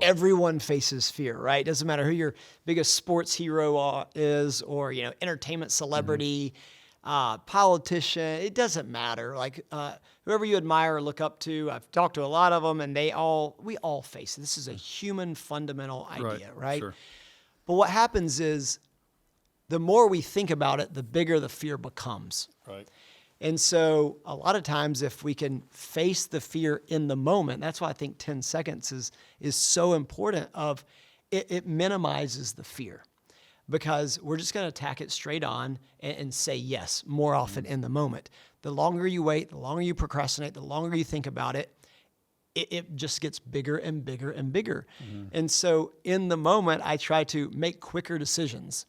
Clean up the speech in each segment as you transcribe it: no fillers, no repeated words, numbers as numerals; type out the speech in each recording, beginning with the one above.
Everyone faces fear, right? Doesn't matter who your biggest sports hero is, or, entertainment celebrity, politician. It doesn't matter. Like whoever you admire or look up to, I've talked to a lot of them, and we all face it. This is a human fundamental idea, right? Sure. But what happens is the more we think about it, the bigger the fear becomes. Right. And so a lot of times if we can face the fear in the moment, that's why I think 10 seconds is so important. It minimizes the fear, because we're just going to attack it straight on and say yes more often in the moment. The longer you wait, the longer you procrastinate, the longer you think about it, it just gets bigger and bigger and bigger. And so in the moment, I try to make quicker decisions.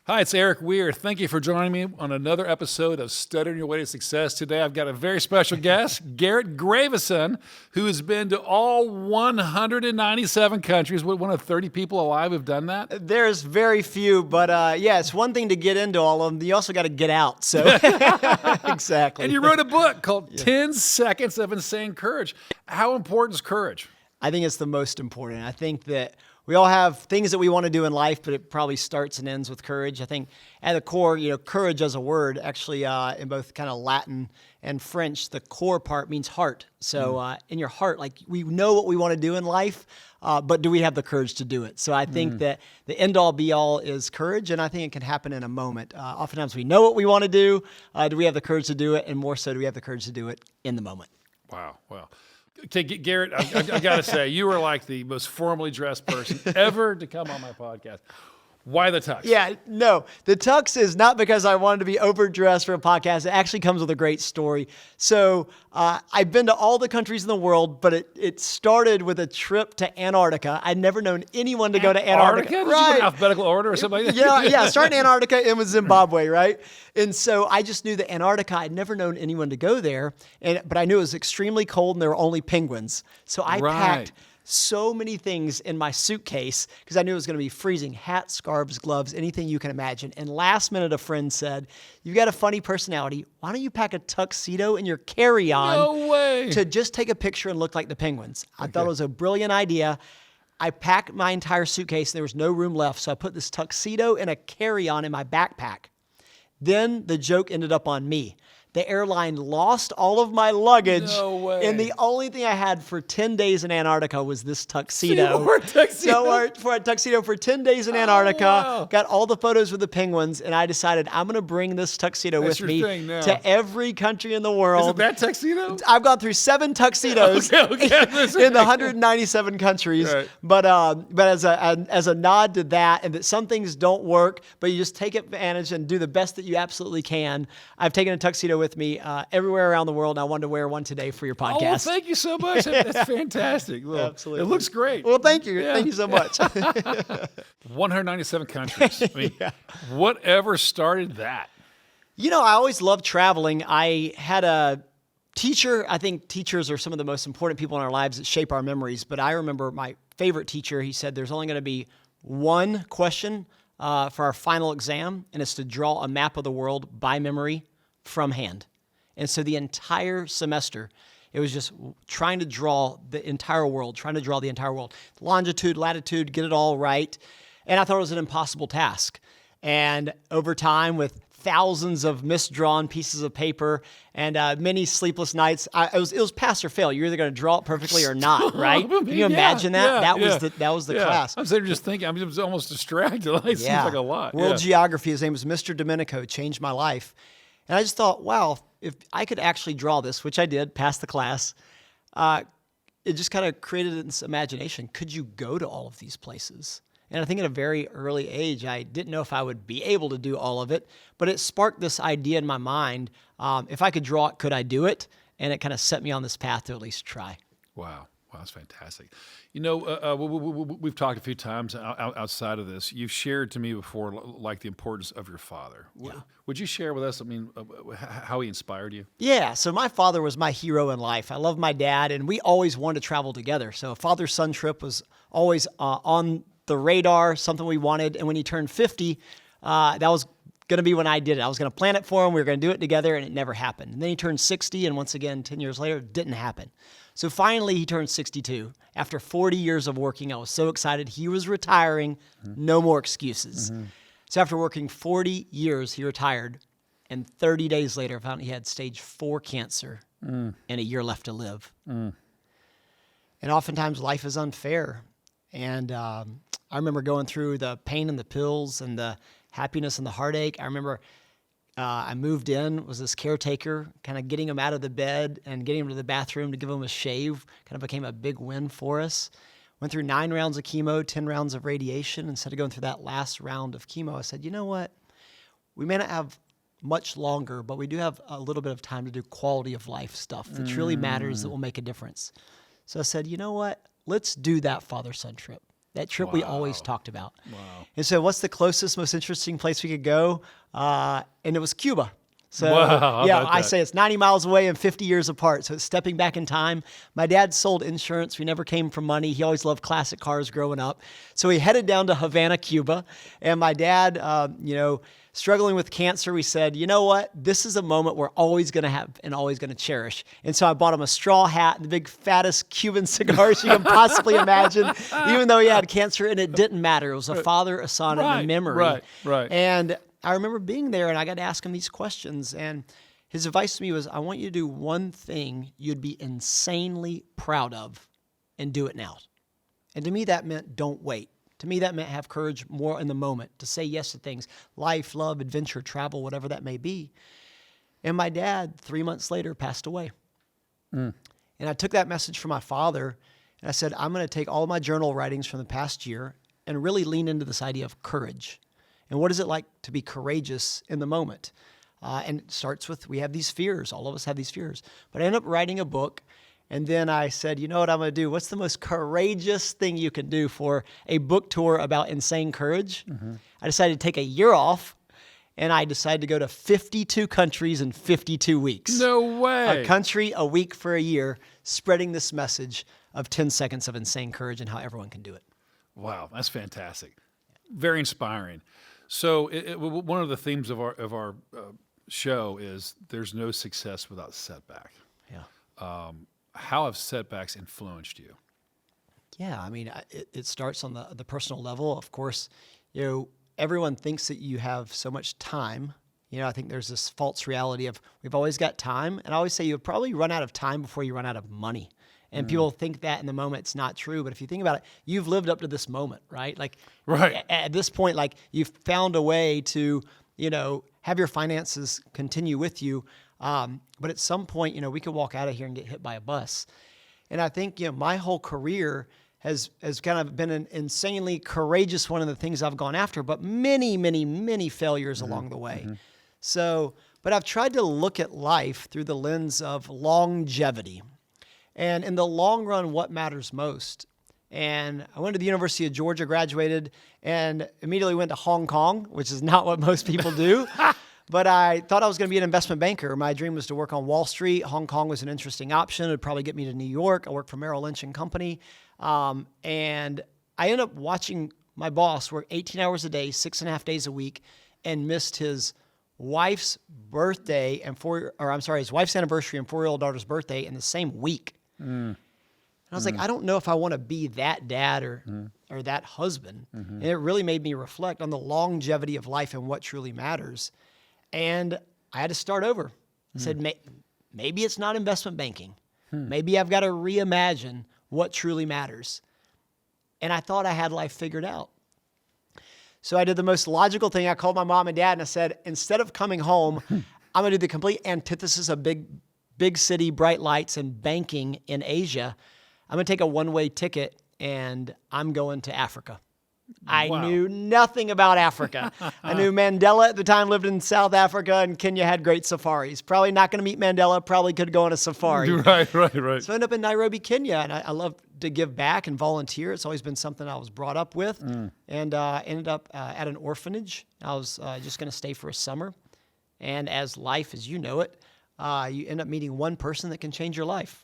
Hi, it's Erik Weir. Thank you for joining me on another episode of Stuttering Your Way to Success. Today, I've got a very special guest, Garrett Gravesen, who has been to all 197 countries. One of 30 people alive who've done that? There's very few, but it's one thing to get into all of them. You also got to get out. So exactly. And you wrote a book called 10 Seconds of Insane Courage. How important is courage? I think it's the most important. I think that we all have things that we want to do in life, but it probably starts and ends with courage. I think at the core, courage as a word, actually in both kind of Latin and French, the core part means heart. So in your heart, like we know what we want to do in life, but do we have the courage to do it? So I think that the end all be all is courage, and I think it can happen in a moment. Oftentimes we know what we want to do. Do we have the courage to do it? And more so, do we have the courage to do it in the moment? Wow. Okay, Garrett, I got to say, you are like the most formally dressed person ever to come on my podcast. Why the tux? Yeah, no, the tux is not because I wanted to be overdressed for a podcast. It actually comes with a great story. So I've been to all the countries in the world, but it started with a trip to Antarctica. I'd never known anyone to go to Antarctica. Did you go in alphabetical order or something like that? Yeah, started in Antarctica and with Zimbabwe, right? And so I just knew that Antarctica, I'd never known anyone to go there, but I knew it was extremely cold and there were only penguins. So I packed so many things in my suitcase because I knew it was going to be freezing. Hats, scarves, gloves, anything you can imagine. And last minute, a friend said, "You've got a funny personality. Why don't you pack a tuxedo in your carry-on to just take a picture and look like the penguins?" I thought it was a brilliant idea. I packed my entire suitcase. There was no room left. So I put this tuxedo in a carry-on in my backpack. Then the joke ended up on me. The airline lost all of my luggage. No way. And the only thing I had for 10 days in Antarctica was this tuxedo. So you wore a tuxedo? So for a tuxedo for 10 days in Antarctica, got all the photos with the penguins, and I decided I'm going to bring this tuxedo with me to every country in the world. Is it that tuxedo? I've gone through 7 tuxedos in the 197 countries. Right. But as a nod to that, and that some things don't work, but you just take advantage and do the best that you absolutely can, I've taken a tuxedo with me everywhere around the world, and I wanted to wear one today for your podcast. Oh, well, thank you so much. That's fantastic. Well, absolutely. It looks great. Well, thank you. Yeah. Thank you so much. 197 countries. I mean, whatever started that? I always loved traveling. I had a teacher. I think teachers are some of the most important people in our lives that shape our memories. But I remember my favorite teacher, he said, there's only going to be one question for our final exam, and it's to draw a map of the world by memory from hand. And so the entire semester, it was just trying to draw the entire world, longitude, latitude, get it all right. And I thought it was an impossible task. And over time, with thousands of misdrawn pieces of paper and many sleepless nights, it was pass or fail. You're either going to draw it perfectly or not, right? Can you imagine that? That was the class. I'm sitting just thinking, I was almost distracted. It seems like a lot. World geography, his name was Mr. Domenico, changed my life. And I just thought, wow, if I could actually draw this, which I did, passed the class, it just kind of created this imagination. Could you go to all of these places? And I think at a very early age, I didn't know if I would be able to do all of it, but it sparked this idea in my mind. If I could draw it, could I do it? And it kind of set me on this path to at least try. Wow, that's fantastic. We've talked a few times outside of this. You've shared to me before, like the importance of your father. Yeah. Would you share with us, how he inspired you? Yeah, so my father was my hero in life. I love my dad, and we always wanted to travel together. So a father-son trip was always on the radar, something we wanted. And when he turned 50, that was going to be when I did it. I was going to plan it for him. We were going to do it together, and it never happened. And then he turned 60, and once again, 10 years later, it didn't happen. So finally, he turned 62. After 40 years of working, I was so excited. He was retiring. No more excuses. So after working 40 years, he retired. And 30 days later, I found he had stage 4 cancer and a year left to live. And oftentimes, life is unfair. And I remember going through the pain and the pills and the happiness and the heartache. I remember I moved in, was this caretaker, kind of getting him out of the bed and getting him to the bathroom to give him a shave. Kind of became a big win for us. Went through 9 rounds of chemo, 10 rounds of radiation. Instead of going through that last round of chemo, I said, you know what? We may not have much longer, but we do have a little bit of time to do quality of life stuff that truly matters, that will make a difference. So I said, you know what? Let's do that father-son trip. That trip we always talked about. And so what's the closest, most interesting place we could go? And it was Cuba. So yeah, I say it's 90 miles away and 50 years apart. So it's stepping back in time. My dad sold insurance. We never came from money. He always loved classic cars growing up. So we headed down to Havana, Cuba. And my dad, struggling with cancer, we said, you know what? This is a moment we're always going to have and always going to cherish. And so I bought him a straw hat and the big fattest Cuban cigars you can possibly imagine, even though he had cancer, and it didn't matter. It was a father, a son, and a memory. Right. And I remember being there, and I got to ask him these questions. And his advice to me was, I want you to do one thing you'd be insanely proud of and do it now. And to me, that meant don't wait. To me, that meant have courage more in the moment, to say yes to things, life, love, adventure, travel, whatever that may be. And my dad, 3 months later, passed away. And I took that message from my father, and I said, I'm going to take all my journal writings from the past year and really lean into this idea of courage. And what is it like to be courageous in the moment? And it starts with, we have these fears. All of us have these fears. But I ended up writing a book. And then I said, you know what I'm going to do? What's the most courageous thing you can do for a book tour about insane courage? I decided to take a year off, and I decided to go to 52 countries in 52 weeks. No way. A country a week for a year, spreading this message of 10 seconds of insane courage and how everyone can do it. Wow, that's fantastic. Very inspiring. So one of the themes of our show is there's no success without setback. Yeah. How have setbacks influenced you? Yeah, I mean, it starts on the personal level. Of course, everyone thinks that you have so much time. I think there's this false reality of we've always got time. And I always say you'll probably run out of time before you run out of money. And people think that in the moment it's not true. But if you think about it, you've lived up to this moment, right? At this point, you've found a way to, have your finances continue with you. But at some point, we could walk out of here and get hit by a bus. And I think, my whole career has kind of been an insanely courageous one of the things I've gone after, but many, many, many failures along the way. So, but I've tried to look at life through the lens of longevity. And in the long run, what matters most? And I went to the University of Georgia, graduated, and immediately went to Hong Kong, which is not what most people do. But I thought I was going to be an investment banker. My dream was to work on Wall Street. Hong Kong was an interesting option. It would probably get me to New York. I worked for Merrill Lynch and Company. And I ended up watching my boss work 18 hours a day, 6.5 days a week, and missed his wife's birthday his wife's anniversary and 4-year-old daughter's birthday in the same week. And I was like, I don't know if I want to be that dad or that husband. And it really made me reflect on the longevity of life and what truly matters. And I had to start over. I said, maybe it's not investment banking. Maybe I've got to reimagine what truly matters. And I thought I had life figured out. So I did the most logical thing. I called my mom and dad and I said, instead of coming home, I'm going to do the complete antithesis of big city, bright lights, and banking in Asia. I'm going to take a one-way ticket and I'm going to Africa. I knew nothing about Africa. I knew Mandela at the time lived in South Africa, and Kenya had great safaris. Probably not going to meet Mandela, probably could go on a safari. Right. So I ended up in Nairobi, Kenya, and I love to give back and volunteer. It's always been something I was brought up with, and ended up at an orphanage. I was just going to stay for a summer. And as life, as you know it, you end up meeting one person that can change your life.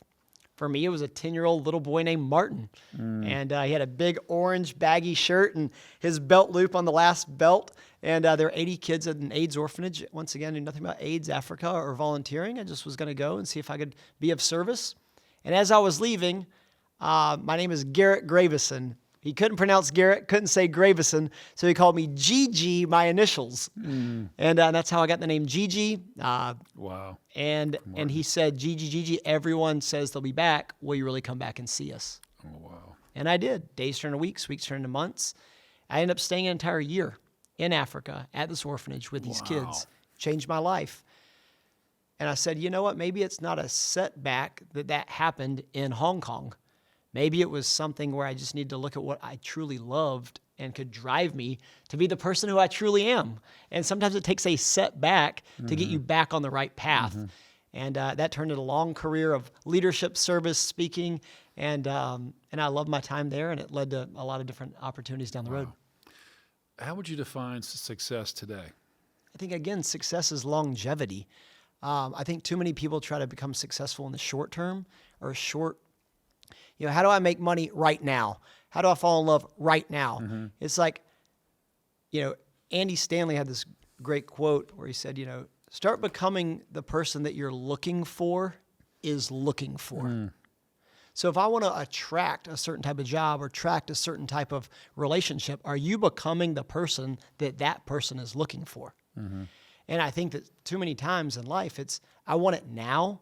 For me, it was a 10-year-old little boy named Martin. And he had a big orange baggy shirt and his belt loop on the last belt. And there were 80 kids at an AIDS orphanage. Once again, I knew nothing about AIDS, Africa, or volunteering. I just was going to go and see if I could be of service. And as I was leaving, my name is Garrett Gravesen. He couldn't pronounce Garrett, couldn't say Gravesen, so he called me GG, my initials. And that's how I got the name Gigi. Wow. And he said, Gigi, everyone says they'll be back. Will you really come back and see us? Oh, wow. And I did. Days turned to weeks turned to months. I ended up staying an entire year in Africa at this orphanage with these kids. Changed my life. And I said, you know what? Maybe it's not a setback that happened in Hong Kong. Maybe it was something where I just need to look at what I truly loved and could drive me to be the person who I truly am. And sometimes it takes a setback to get you back on the right path. And that turned into a long career of leadership, service, speaking, and I loved my time there, and it led to a lot of different opportunities down the road. How would you define success today? I think, again, success is longevity. I think too many people try to become successful in the short term or how do I make money right now? How do I fall in love right now? It's like, Andy Stanley had this great quote where he said, start becoming the person that you're looking for is looking for. So if I want to attract a certain type of job or attract a certain type of relationship, are you becoming the person that person is looking for? And I think that too many times in life, I want it now.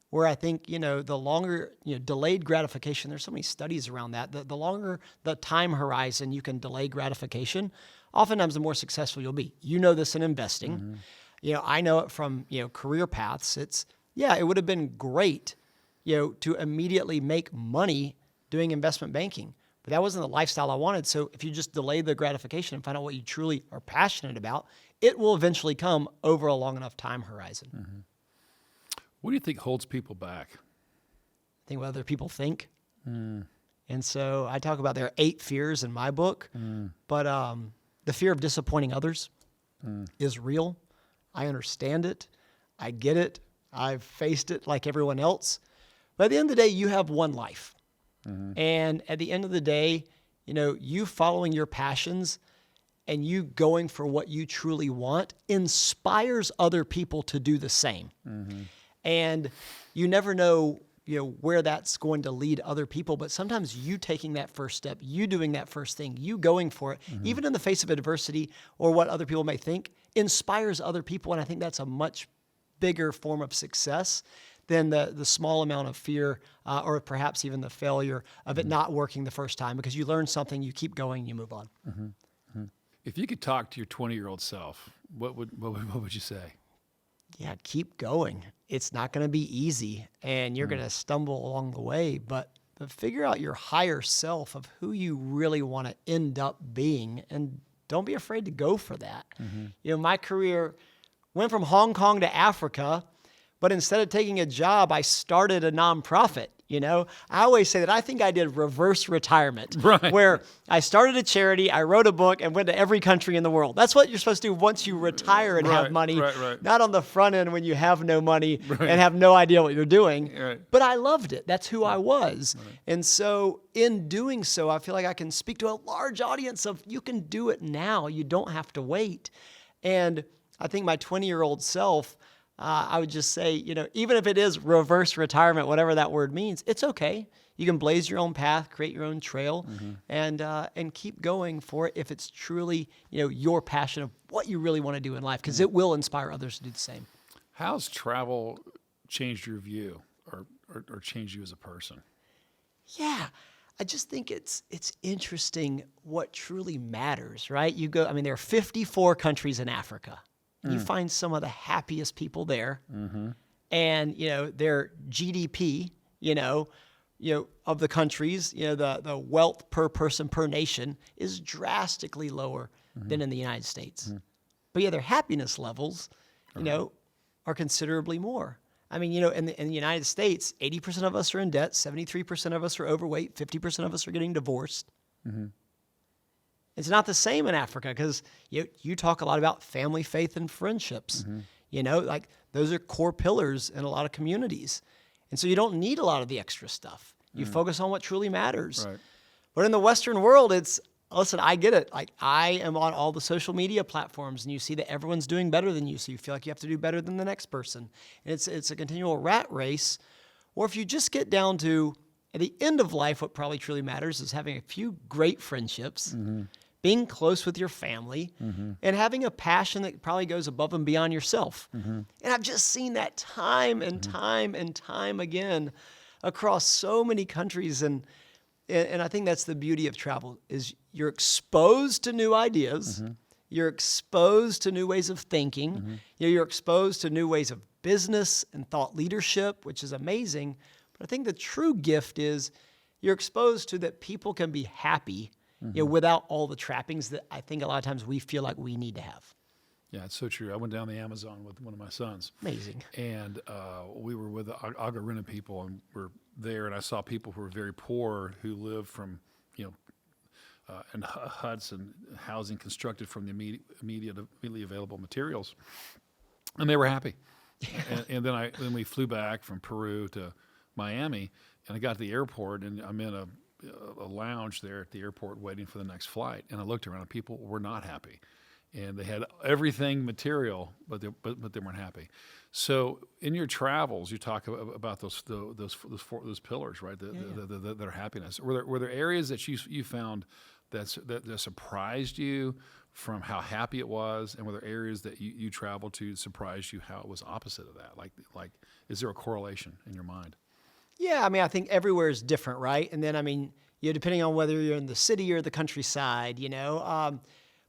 Where I think, the longer, delayed gratification, there's so many studies around that. The longer the time horizon you can delay gratification, oftentimes the more successful you'll be. You know this in investing. I know it from, career paths. It would have been great, to immediately make money doing investment banking. But that wasn't the lifestyle I wanted. So if you just delay the gratification and find out what you truly are passionate about, it will eventually come over a long enough time horizon. What do you think holds people back? I think what other people think. And so I talk about there are 8 fears in my book, but the fear of disappointing others is real. I understand it. I get it. I've faced it like everyone else. But at the end of the day, you have one life. And at the end of the day, you following your passions and you going for what you truly want inspires other people to do the same. And you never know, where that's going to lead other people. But sometimes you taking that first step, you doing that first thing, you going for it, even in the face of adversity or what other people may think, inspires other people. And I think that's a much bigger form of success than the small amount of fear or perhaps even the failure of it not working the first time, because you learn something, you keep going, you move on. If you could talk to your 20-year-old self, what would you say? Yeah, keep going. It's not going to be easy, and you're going to stumble along the way, but figure out your higher self of who you really want to end up being, and don't be afraid to go for that. My career went from Hong Kong to Africa, but instead of taking a job, I started a nonprofit. I always say that I think I did reverse retirement, where I started a charity, I wrote a book, and went to every country in the world. That's what you're supposed to do once you retire and have money, not on the front end when you have no money and have no idea what you're doing. But I loved it. That's who I was. And so in doing so, I feel like I can speak to a large audience of you can do it now. You don't have to wait. And I think my 20-year-old self, I would just say, even if it is reverse retirement, whatever that word means, it's okay. You can blaze your own path, create your own trail, and keep going for it if it's truly, your passion of what you really want to do in life, because it will inspire others to do the same. How's travel changed your view or changed you as a person? Yeah. I just think it's interesting what truly matters, right? There are 54 countries in Africa. You find some of the happiest people there, and their GDP, of the countries, the wealth per person per nation is drastically lower than in the United States. But their happiness levels, are considerably more. In the United States, 80% of us are in debt, 73% of us are overweight, 50% of us are getting divorced. It's not the same in Africa, because you talk a lot about family, faith, and friendships. Like those are core pillars in a lot of communities. And so you don't need a lot of the extra stuff. You focus on what truly matters. Right. But in the Western world, listen, I get it. Like, I am on all the social media platforms, and you see that everyone's doing better than you, so you feel like you have to do better than the next person. And it's a continual rat race. Or if you just get down to, at the end of life, what probably truly matters is having a few great friendships, being close with your family, and having a passion that probably goes above and beyond yourself. And I've just seen that time and time and time again across so many countries. And I think that's the beauty of travel, is you're exposed to new ideas. You're exposed to new ways of thinking. You're exposed to new ways of business and thought leadership, which is amazing. But I think the true gift is you're exposed to that people can be happy without all the trappings that I think a lot of times we feel like we need to have. Yeah, it's so true. I went down the Amazon with one of my sons. Amazing. And we were with the Agarina people, and we're there, and I saw people who were very poor who lived from, in huts and housing constructed from the immediately available materials, and they were happy. And then we flew back from Peru to Miami, and I got to the airport, and I'm in a lounge there at the airport waiting for the next flight, and I looked around, and people were not happy. And they had everything material, but they weren't happy. So in your travels, you talk about those pillars, right? That are happiness. Were there areas that you found that surprised you from how happy it was, and were there areas that you traveled to surprised you how it was opposite of that? Like, is there a correlation in your mind? Yeah, I mean, I think everywhere is different, right? And then, I mean, depending on whether you're in the city or the countryside,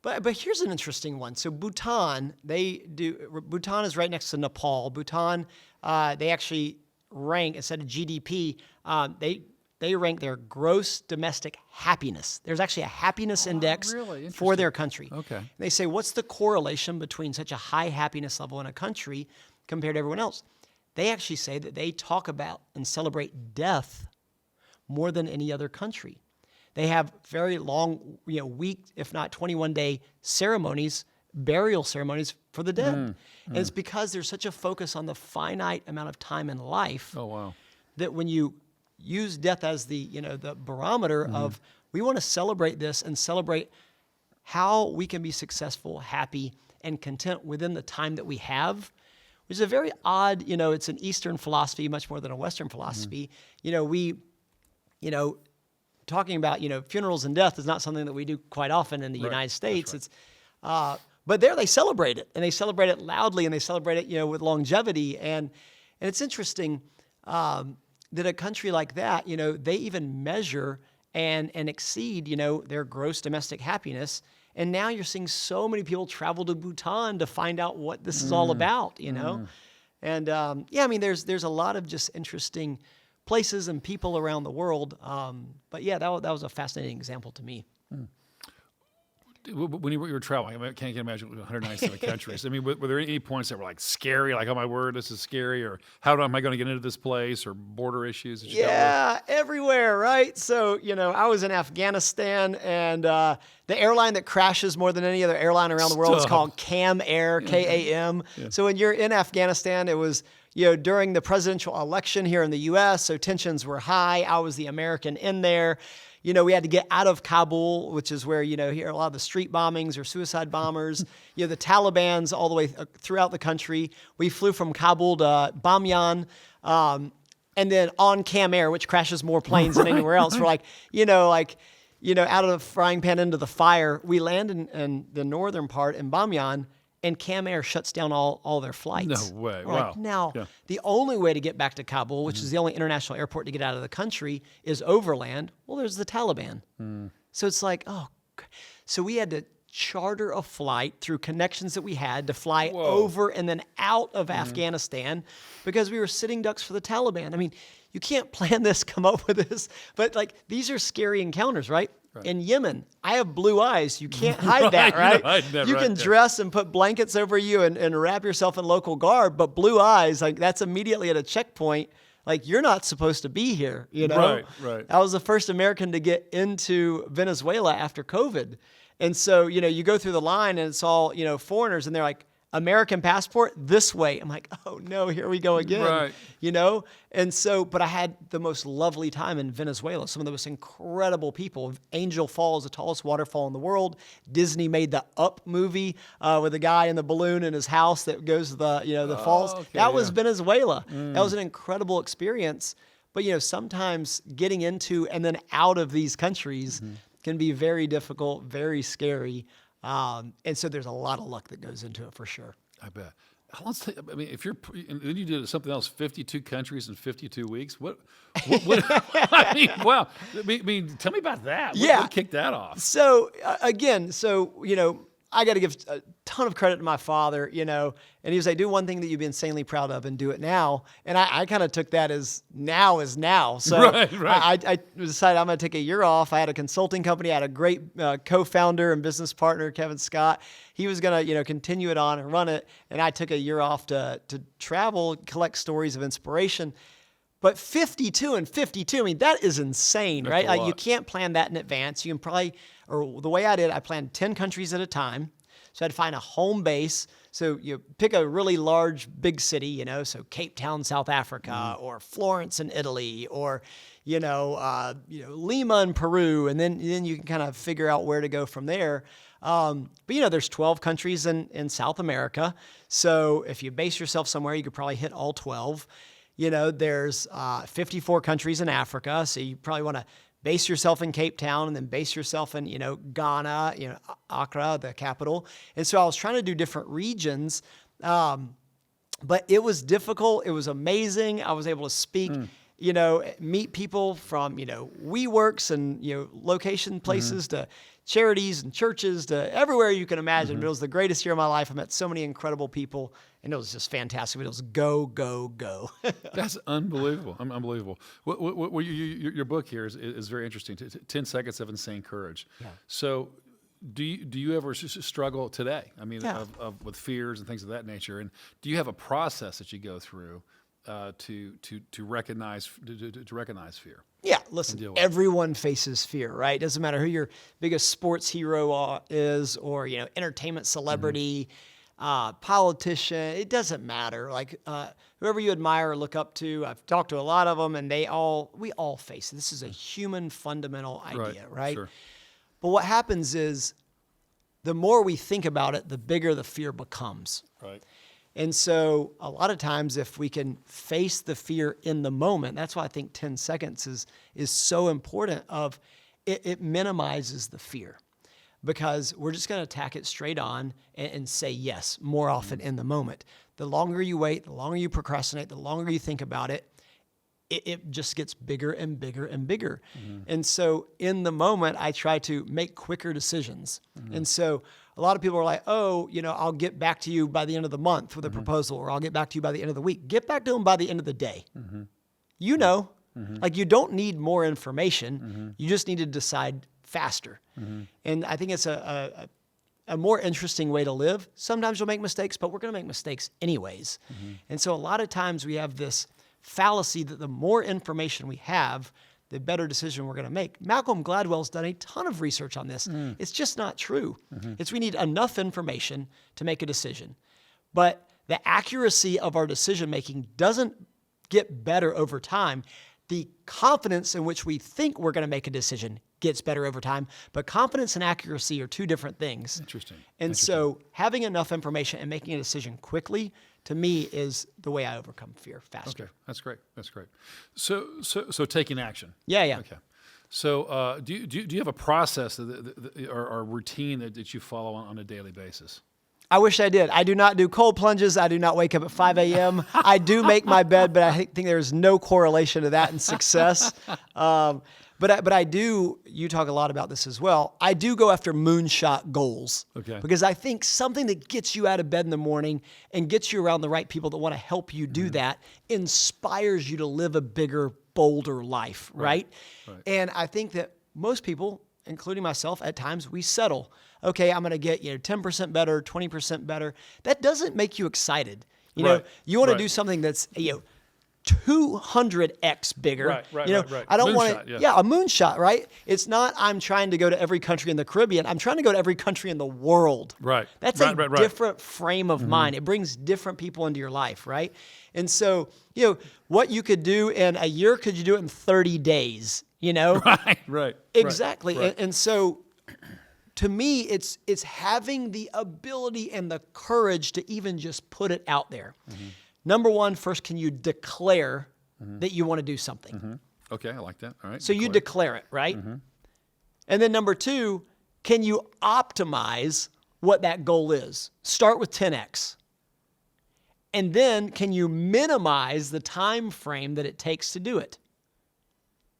But here's an interesting one. So Bhutan is right next to Nepal. Bhutan, they actually rank, instead of GDP, they rank their gross domestic happiness. There's actually a happiness index for their country. Okay. And they say, what's the correlation between such a high happiness level in a country compared to everyone else? They actually say that they talk about and celebrate death more than any other country. They have very long, week, if not 21-day ceremonies, burial ceremonies for the dead. And it's because there's such a focus on the finite amount of time in life that when you use death as the barometer of, we want to celebrate this and celebrate how we can be successful, happy, and content within the time that we have, which is a very odd, it's an Eastern philosophy much more than a Western philosophy. Talking about, funerals and death is not something that we do quite often in the United States. Right. It's, but there they celebrate it, and they celebrate it loudly, and they celebrate it, with longevity. And it's interesting that a country like that, they even measure and exceed, their gross domestic happiness. And now you're seeing so many people travel to Bhutan to find out what this is all about, And there's a lot of just interesting places and people around the world. But yeah, that was a fascinating example to me. When you were traveling, I can't imagine 197 countries. I mean, were there any points that were like scary, like, oh my word, this is scary, or how am I going to get into this place, or border issues that you dealt with? Everywhere, right? So, I was in Afghanistan, and the airline that crashes more than any other airline around the world is called Kam Air, K-A-M. Yeah. So when you're in Afghanistan, it was, during the presidential election here in the U.S., so tensions were high. I was the American in there. We had to get out of Kabul, which is where, here a lot of the street bombings or suicide bombers, the Taliban's all the way throughout the country. We flew from Kabul to Bamyan, and then on Kam Air, which crashes more planes than anywhere else. We're like, out of the frying pan into the fire. We land in the northern part in Bamyan, and Kam Air shuts down all their flights. No way. We're Wow. like, now, the only way to get back to Kabul, which is the only international airport to get out of the country, is overland. Well, there's the Taliban. So it's like, so we had to charter a flight through connections that we had to fly over and then out of Afghanistan because we were sitting ducks for the Taliban. I mean, you can't plan this, come up with this, but these are scary encounters, right? In Yemen, I have blue eyes. You can't hide that, right? You can dress and put blankets over you and wrap yourself in local garb, but blue eyes, that's immediately at a checkpoint. You're not supposed to be here, Right. I was the first American to get into Venezuela after COVID. And so, you go through the line and it's all, foreigners, and they're like, American passport this way. I'm like, oh no, here we go again. Right. You know? And so, but I had the most lovely time in Venezuela. Some of the most incredible people. Angel Falls, the tallest waterfall in the world. Disney made the Up movie with the guy in the balloon in his house that goes to the falls. Okay, that was Venezuela. That was an incredible experience. But, sometimes getting into and then out of these countries can be very difficult, very scary. And so there's a lot of luck that goes into it for sure. I bet. I mean, if you're, and then you did something else, 52 countries in 52 weeks. What I mean, wow. I mean, tell me about that. What kicked that off? So again, I got to give a ton of credit to my father, and he was like, do one thing that you'd be insanely proud of and do it now. And I kind of took that as now is now. So right. I decided I'm going to take a year off. I had a consulting company. I had a great co-founder and business partner, Kevin Scott. He was going to, continue it on and run it. And I took a year off to travel, collect stories of inspiration. But 52 and 52, I mean, that is insane, That's right? a Like lot. you can't plan that in advance. You can probably, or the way I did, I planned 10 countries at a time. So I'd find a home base. So you pick a really large, big city, so Cape Town, South Africa, or Florence in Italy, or, Lima in Peru. And then you can kind of figure out where to go from there. But there's 12 countries in South America. So if you base yourself somewhere, you could probably hit all 12. There's 54 countries in Africa, so you probably want to base yourself in Cape Town and then base yourself in, Ghana, Accra, the capital. And so I was trying to do different regions, but it was difficult. It was amazing. I was able to speak, meet people from, WeWorks and, location places to charities and churches to everywhere you can imagine. But it was the greatest year of my life. I met so many incredible people, and it was just fantastic. But it was go, go, go. That's unbelievable. Unbelievable. Your book here is very interesting. 10 Seconds of Insane Courage. Yeah. So do you ever struggle today? I mean, with fears and things of that nature. And do you have a process that you go through to recognize fear? Yeah, listen, everyone faces fear, right? Doesn't matter who your biggest sports hero is or, entertainment celebrity, politician. It doesn't matter. Like whoever you admire or look up to, I've talked to a lot of them, and we all face it. This is a human fundamental idea, right? Sure. But what happens is the more we think about it, the bigger the fear becomes. Right. And so a lot of times if we can face the fear in the moment, that's why I think 10 seconds is so important it minimizes the fear because we're just going to attack it straight on and say yes more often in the moment. The longer you wait, the longer you procrastinate, the longer you think about it, it just gets bigger and bigger and bigger. And so in the moment, I try to make quicker decisions. And so a lot of people are like, oh, I'll get back to you by the end of the month with a proposal, or I'll get back to you by the end of the week. Get back to them by the end of the day. Like you don't need more information. You just need to decide faster. And I think it's a more interesting way to live. Sometimes you'll make mistakes, but we're going to make mistakes anyways. And so a lot of times we have this fallacy that the more information we have, the better decision we're going to make. Malcolm Gladwell's done a ton of research on this. It's just not true. We need enough information to make a decision. But the accuracy of our decision-making doesn't get better over time. The confidence in which we think we're going to make a decision gets better over time. But confidence and accuracy are two different things. Interesting. And so having enough information and making a decision quickly, to me, is the way I overcome fear faster. Okay, that's great. So taking action. Yeah. Okay. So do you have a process or a routine that you follow on a daily basis? I wish I did. I do not do cold plunges. I do not wake up at 5 a.m. I do make my bed, but I think there's no correlation to that in success. But I do, you talk a lot about this as well, I do go after moonshot goals. Okay. Because I think something that gets you out of bed in the morning and gets you around the right people that want to help you do that inspires you to live a bigger, bolder life, right? And I think that most people, including myself, at times we settle. Okay, I'm going to get 10% better, 20% better. That doesn't make you excited. You want to do something that's 200x bigger. Right. I don't want Moonshot, to, yeah. a moonshot, right? It's not, I'm trying to go to every country in the Caribbean. I'm trying to go to every country in the world. Right. That's Right. a different frame of mind. It brings different people into your life, right? And so, what you could do in a year, could you do it in 30 days, Right. Exactly. Right. And so to me, it's having the ability and the courage to even just put it out there. Number one, first, can you declare that you want to do something? Okay, I like that. All right. So you declare it, right? And then number two, can you optimize what that goal is? Start with 10x. And then can you minimize the time frame that it takes to do it?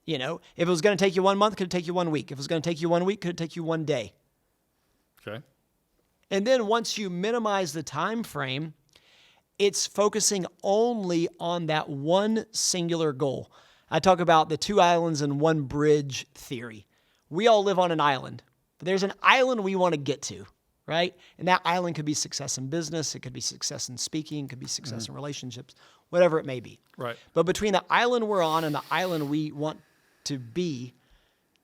If it was going to take you 1 month, could it take you 1 week? If it was going to take you 1 week, could it take you 1 day? Okay. And then once you minimize the time frame, it's focusing only on that one singular goal. I talk about the 2 islands and 1 bridge theory. We all live on an island, but there's an island we want to get to, right? And that island could be success in business. It could be success in speaking. It could be success in relationships, whatever it may be. Right. But between the island we're on and the island we want to be,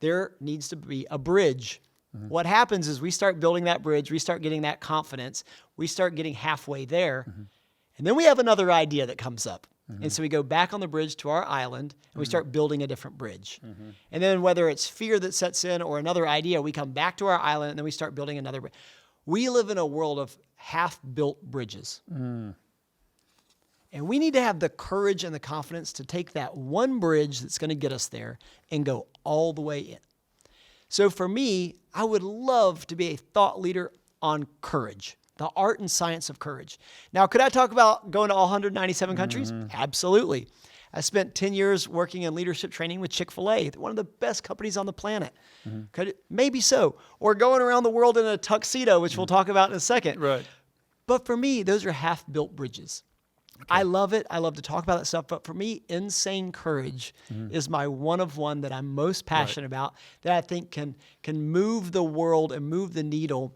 there needs to be a bridge. What happens is we start building that bridge. We start getting that confidence. We start getting halfway there. And then we have another idea that comes up. And so we go back on the bridge to our island and we start building a different bridge. And then whether it's fear that sets in or another idea, we come back to our island and then we start building another bridge. We live in a world of half-built bridges. And we need to have the courage and the confidence to take that one bridge that's going to get us there and go all the way in. So for me, I would love to be a thought leader on courage, the art and science of courage. Now, could I talk about going to all 197 countries? Absolutely. I spent 10 years working in leadership training with Chick-fil-A, one of the best companies on the planet. Could it? Maybe so. Or going around the world in a tuxedo, which we'll talk about in a second. Right. But for me, those are half-built bridges. Okay. I love it. I love to talk about that stuff. But for me, insane courage is my one of one that I'm most passionate about, that I think can move the world and move the needle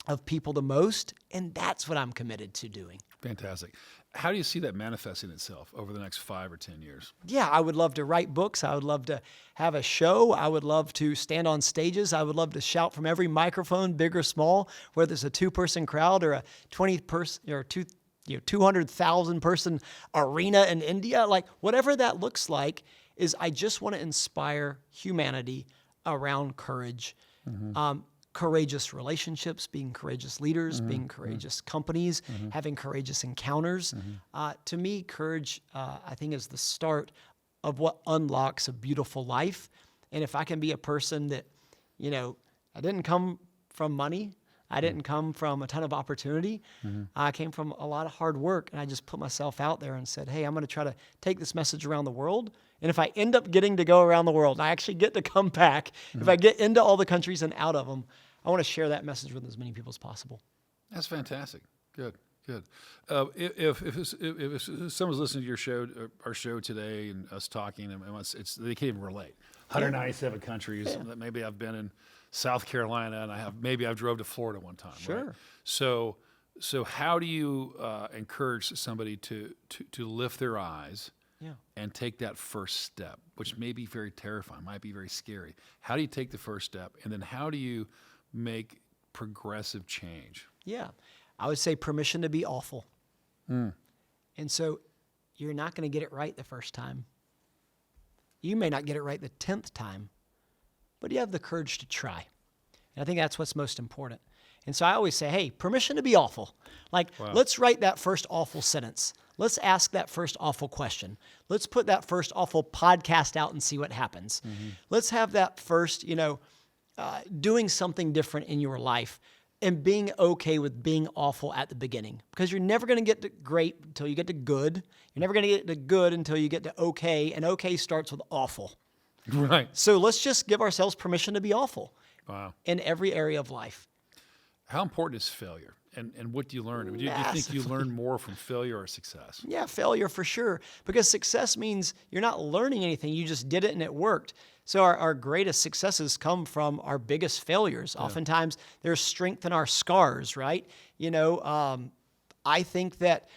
of people the most. And that's what I'm committed to doing. Fantastic. How do you see that manifesting itself over the next 5 or 10 years? Yeah, I would love to write books. I would love to have a show. I would love to stand on stages. I would love to shout from every microphone, big or small, whether it's a 2-person crowd or a 20-person or 200,000 person arena in India. Like whatever that looks like, is I just want to inspire humanity around courage. Courageous relationships, being courageous leaders, being courageous companies, having courageous encounters. To me, courage, I think, is the start of what unlocks a beautiful life. And if I can be a person that, I didn't come from money, I didn't come from a ton of opportunity. I came from a lot of hard work, and I just put myself out there and said, hey, I'm going to try to take this message around the world. And if I end up getting to go around the world, I actually get to come back. If I get into all the countries and out of them, I want to share that message with as many people as possible. That's fantastic. Good. If someone's listening to your show, our show today, and us talking, and they can't even relate. 197 countries. Maybe I've been in South Carolina, and maybe I've drove to Florida one time. Sure. Right? So how do you encourage somebody to lift their eyes and take that first step, which may be very terrifying, might be very scary? How do you take the first step, and then how do you make progressive change? Yeah, I would say permission to be awful. And so you're not going to get it right the first time. You may not get it right the 10th time, but you have the courage to try. And I think that's what's most important. And so I always say, hey, permission to be awful. Let's write that first awful sentence. Let's ask that first awful question. Let's put that first awful podcast out and see what happens. Let's have that first, doing something different in your life and being okay with being awful at the beginning, because you're never going to get to great until you get to good. You're never going to get to good until you get to okay, and okay starts with awful. Right. So let's just give ourselves permission to be awful. Wow. In every area of life. How important is failure? And what do you learn? Do you think you learn more from failure or success? Yeah, failure for sure. Because success means you're not learning anything. You just did it and it worked. So our greatest successes come from our biggest failures. Yeah. Oftentimes there's strength in our scars, right? I think that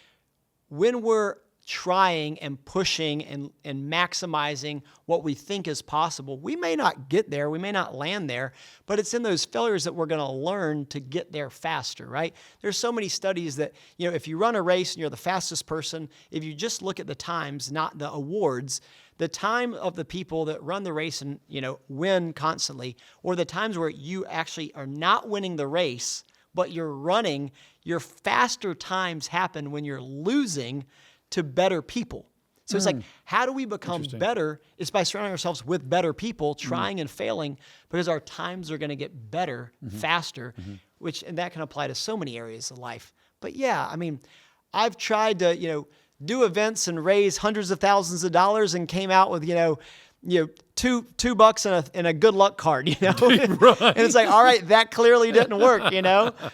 when we're trying and pushing and maximizing what we think is possible. We may not get there, we may not land there, but it's in those failures that we're going to learn to get there faster, right? There's so many studies that, if you run a race and you're the fastest person, if you just look at the times, not the awards, the time of the people that run the race and, win constantly, or the times where you actually are not winning the race, but you're running, your faster times happen when you're losing to better people. So it's like, how do we become better? It's by surrounding ourselves with better people, trying and failing, because our times are going to get better faster, and that can apply to so many areas of life. But yeah, I mean, I've tried to, do events and raise hundreds of thousands of dollars and came out with, $2 and a good luck card, Right. And it's like, all right, that clearly didn't work,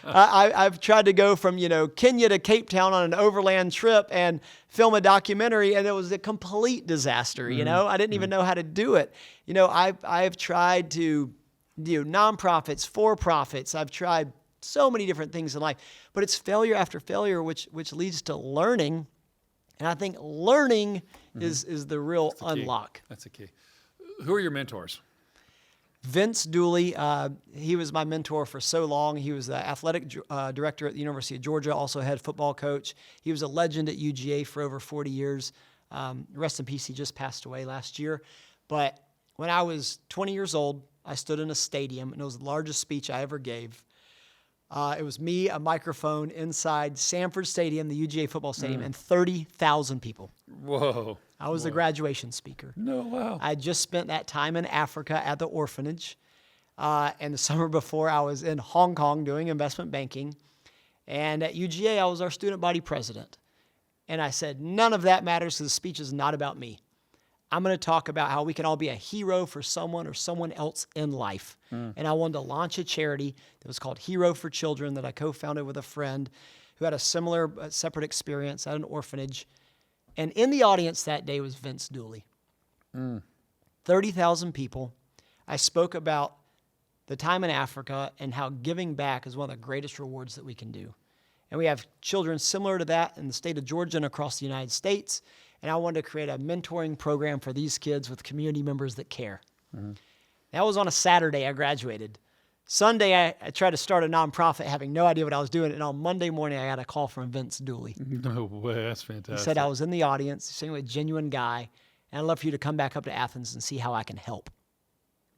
I've tried to go from, Kenya to Cape Town on an overland trip and film a documentary, and it was a complete disaster, I didn't even know how to do it. I've tried to do nonprofits, for-profits. I've tried so many different things in life, but it's failure after failure, which leads to learning. And I think learning is the real unlock. That's the key. Who are your mentors? Vince Dooley, he was my mentor for so long. He was the athletic director at the University of Georgia, also head football coach. He was a legend at UGA for over 40 years. Rest in peace, he just passed away last year. But when I was 20 years old, I stood in a stadium, and it was the largest speech I ever gave. It was me, a microphone inside Sanford Stadium, the UGA football stadium, and 30,000 people. Whoa. I was the graduation speaker. No, wow. I just spent that time in Africa at the orphanage. And the summer before, I was in Hong Kong doing investment banking. And at UGA, I was our student body president. And I said, none of that matters because the speech is not about me. I'm going to talk about how we can all be a hero for someone or someone else in life. And I wanted to launch a charity that was called Hero for Children that I co-founded with a friend who had a similar separate experience at an orphanage. And in the audience that day was Vince Dooley. 30,000 people. I spoke about the time in Africa and how giving back is one of the greatest rewards that we can do. And we have children similar to that in the state of Georgia and across the United States. And I wanted to create a mentoring program for these kids with community members that care. That was on a Saturday I graduated. Sunday, I tried to start a nonprofit having no idea what I was doing. And on Monday morning, I got a call from Vince Dooley. No way. That's fantastic. He said I was in the audience, sitting with a genuine guy, and I'd love for you to come back up to Athens and see how I can help.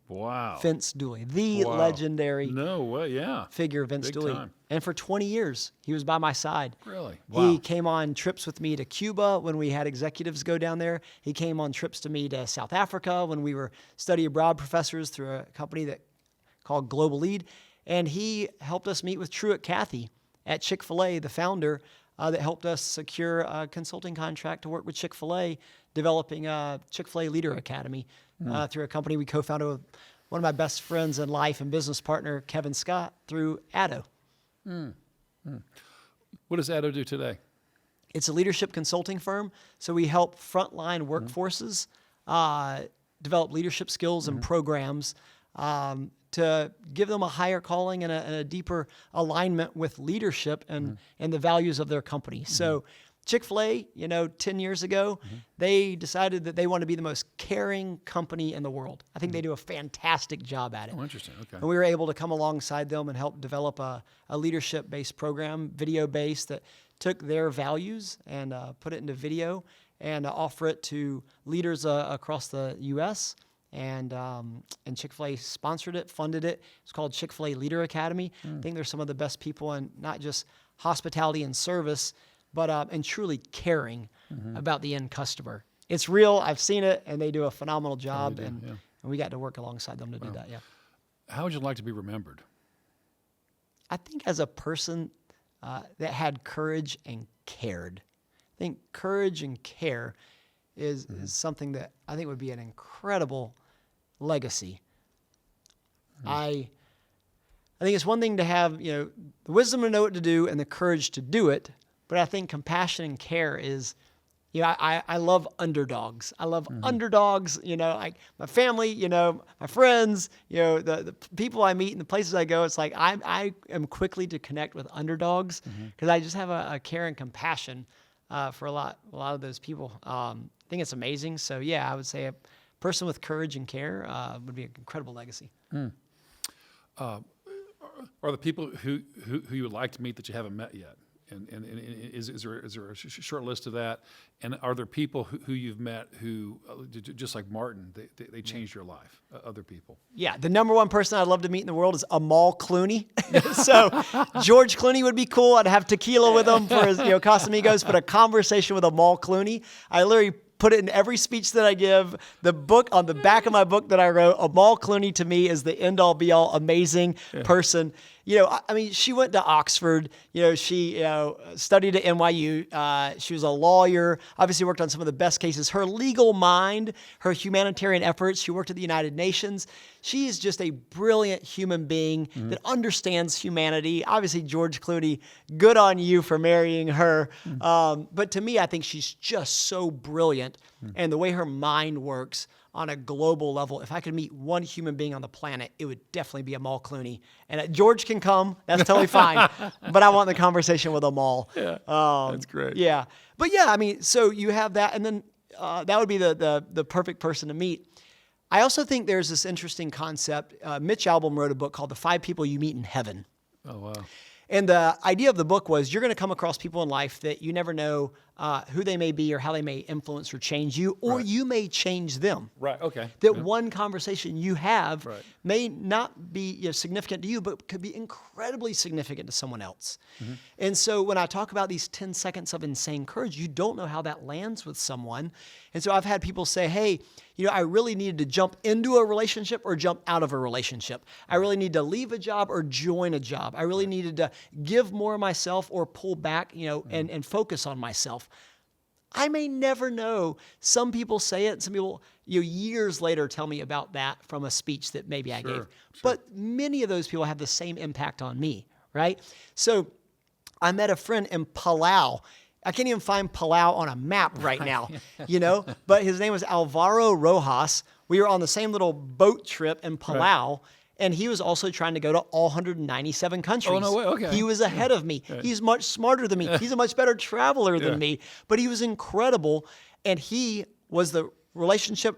Wow. Vince Dooley, the legendary figure, Vince Big Dooley. time. And for 20 years, he was by my side. Really? Wow. He came on trips with me to Cuba when we had executives go down there. He came on trips to me to South Africa when we were study abroad professors through a company that called Global Lead. And he helped us meet with Truett Cathy at Chick-fil-A, the founder, that helped us secure a consulting contract to work with Chick-fil-A, developing a Chick-fil-A Leader Academy through a company we co-founded with one of my best friends in life and business partner, Kevin Scott, through Addo. What does Addo do today? It's a leadership consulting firm, so we help frontline workforces develop leadership skills and programs to give them a higher calling and a deeper alignment with leadership and the values of their company. So Chick-fil-A, 10 years ago, they decided that they want to be the most caring company in the world. I think they do a fantastic job at it. Oh, interesting. Okay. And we were able to come alongside them and help develop a leadership-based program, video-based, that took their values and put it into video and offer it to leaders across the U.S., and Chick-fil-A sponsored it, funded it. It's called Chick-fil-A Leader Academy. I think there's some of the best people in not just hospitality and service, but and truly caring about the end customer. It's real. I've seen it, and they do a phenomenal job, and we got to work alongside them to do that. Yeah. How would you like to be remembered? I think as a person that had courage and cared. I think courage and care is something that I think would be an incredible legacy. I think it's one thing to have, the wisdom to know what to do and the courage to do it, but I think compassion and care is, I love underdogs. I love underdogs, like my family, my friends, the people I meet and the places I go. It's like I am quickly to connect with underdogs because I just have a care and compassion for a lot of those people. I think it's amazing. So yeah, I would say a person with courage and care would be an incredible legacy. Are the people who you would like to meet that you haven't met yet? And is there a short list of that? And are there people who you've met who, just like Martin, they changed your life, other people? Yeah, the number one person I'd love to meet in the world is Amal Clooney. So George Clooney would be cool. I'd have tequila with him for his Casamigos, but a conversation with Amal Clooney. I literally put it in every speech that I give. The book, on the back of my book that I wrote, Amal Clooney to me is the end all be all amazing person. I mean, she went to Oxford. She studied at NYU. She was a lawyer. Obviously worked on some of the best cases. Her legal mind, her humanitarian efforts. She worked at the United Nations. She is just a brilliant human being that understands humanity. Obviously, George Clooney, good on you for marrying her. But to me, I think she's just so brilliant. And the way her mind works on a global level, if I could meet one human being on the planet, it would definitely be Amal Clooney. And George can come. That's totally fine. But I want the conversation with Amal. Yeah, that's great. Yeah. But yeah, I mean, so you have that. And then that would be the perfect person to meet. I also think there's this interesting concept. Mitch Albom wrote a book called The 5 People You Meet in Heaven. Oh, wow. And the idea of the book was you're going to come across people in life that you never know who they may be or how they may influence or change you, or you may change them. Right, okay. That one conversation you have Right. may not be significant to you, but could be incredibly significant to someone else. And so when I talk about these 10 seconds of insane courage, you don't know how that lands with someone. And so I've had people say, hey, I really needed to jump into a relationship or jump out of a relationship. I really need to leave a job or join a job. I really needed to give more of myself or pull back, and focus on myself. I may never know. Some people say it, and some people, years later tell me about that from a speech that maybe I gave. Sure. But many of those people have the same impact on me, right? So I met a friend in Palau. I can't even find Palau on a map right now, but his name was Alvaro Rojas. We were on the same little boat trip in Palau, and he was also trying to go to all 197 countries. Oh, no way, okay. He was ahead of me. He's much smarter than me. He's a much better traveler than me, but he was incredible, and he was the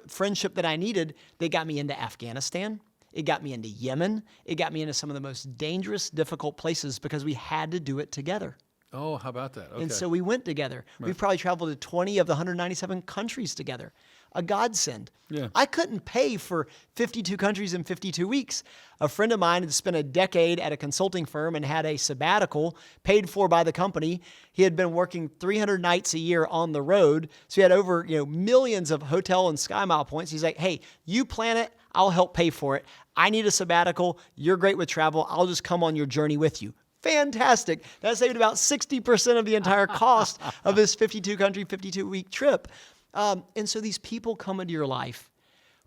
friendship that I needed that got me into Afghanistan. It got me into Yemen. It got me into some of the most dangerous, difficult places because we had to do it together. Oh, how about that? Okay. And so we went together. We've probably traveled to 20 of the 197 countries together. A godsend. Yeah. I couldn't pay for 52 countries in 52 weeks. A friend of mine had spent a decade at a consulting firm and had a sabbatical paid for by the company. He had been working 300 nights a year on the road. So he had over millions of hotel and SkyMile points. He's like, hey, you plan it. I'll help pay for it. I need a sabbatical. You're great with travel. I'll just come on your journey with you. Fantastic. That saved about 60% of the entire cost of this 52-country, 52-week trip. And so these people come into your life,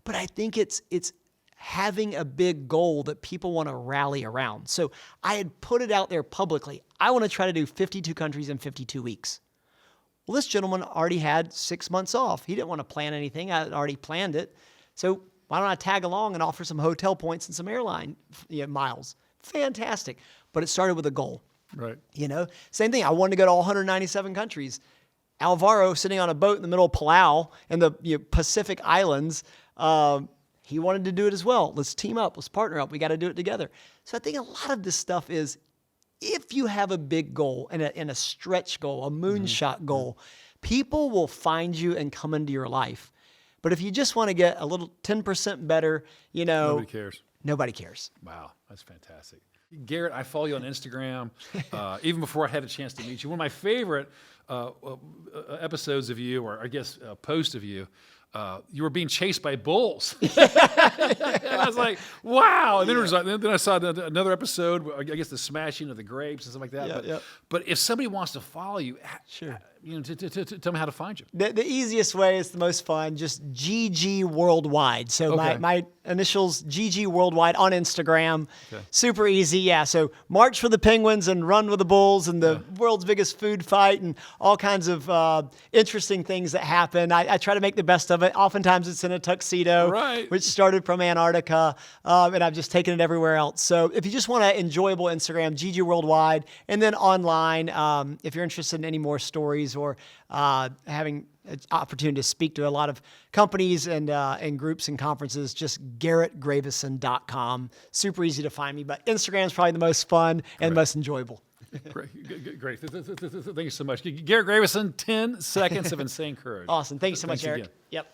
but I think it's having a big goal that people want to rally around. So I had put it out there publicly. I want to try to do 52 countries in 52 weeks. Well, this gentleman already had 6 months off. He didn't want to plan anything. I had already planned it. So why don't I tag along and offer some hotel points and some airline miles? Fantastic. But it started with a goal. Right. Same thing. I wanted to go to all 197 countries. Alvaro, sitting on a boat in the middle of Palau in the Pacific Islands, he wanted to do it as well. Let's team up. Let's partner up. We got to do it together. So I think a lot of this stuff is, if you have a big goal and a stretch goal, a moonshot goal, people will find you and come into your life. But if you just want to get a little 10% better, Nobody cares. Nobody cares. Wow, that's fantastic. Garrett, I follow you on Instagram, even before I had a chance to meet you. One of my favorite episodes of you, or I guess post of you, you were being chased by bulls. And I was like, wow. And then I saw another episode, I guess the smashing of the grapes and stuff like that. But if somebody wants to follow you, sure. Tell me how to find you. The easiest way is the most fun, just GG Worldwide. So my initials, GG Worldwide on Instagram. Okay. Super easy, yeah. So march for the Penguins and run with the Bulls and the world's biggest food fight and all kinds of interesting things that happen. I try to make the best of it. but oftentimes it's in a tuxedo, Right. which started from Antarctica, and I've just taken it everywhere else. So if you just want an enjoyable Instagram, GG Worldwide, and then online, if you're interested in any more stories or having an opportunity to speak to a lot of companies and groups and conferences, just GarrettGravesen.com. Super easy to find me, but Instagram is probably the most fun and most enjoyable. Great. Thank you so much. Garrett Gravesen, 10 seconds of insane courage. Awesome. Thank you so much, Thanks Erik. again. Yep.